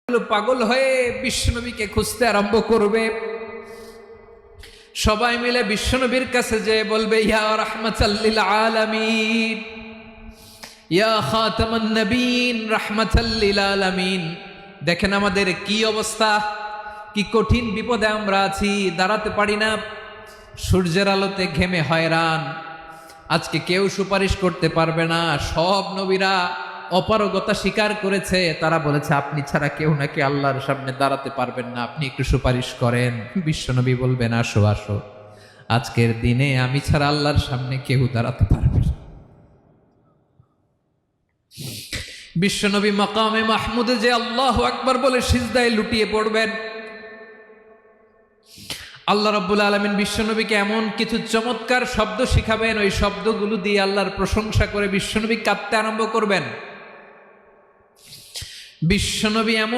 পাগল হয়ে বিশ্বনবীকে খুঁজতে আরম্ভ করবে। সবাই মিলে বিশ্বনবীর কাছে যে বলবে, ইয়া রাহমাতাল লিল আলামিন, ইয়া খাতামান নবীন, রাহমাতাল লিল আলামিন। দেখেন আমাদের কি অবস্থা, কি কঠিন বিপদে আমরা আছি, দাঁড়াতে পারি না, সূর্যের আলোতে ঘেমে হয়রান। আজকে কেউ সুপারিশ করতে পারবে না। সব নবীরা অপারগতা স্বীকার করেছে, তারা বলেছে আপনি ছাড়া কেউ নাকি আল্লাহর সামনে দাঁড়াতে পারবেন না, আপনি একটু সুপারিশ করেন। বিশ্বনবী বলবেন, আসো আসো, আজকের দিনে আমি ছাড়া আল্লাহর সামনে কেউ দাঁড়াতে পারবে না। বিশ্বনবী মাকামে মাহমুদে যে আল্লাহু আকবার বলে সিজদায় লুটিয়ে পড়বেন। আল্লাহ রাব্বুল আলামিন বিশ্বনবীকে এমন কিছু চমৎকার শব্দ শিখাবেন, ওই শব্দগুলো দিয়ে আল্লাহর প্রশংসা করে বিশ্বনবী কাঁদতে আরম্ভ করবেন। বিশ্বনবী এমন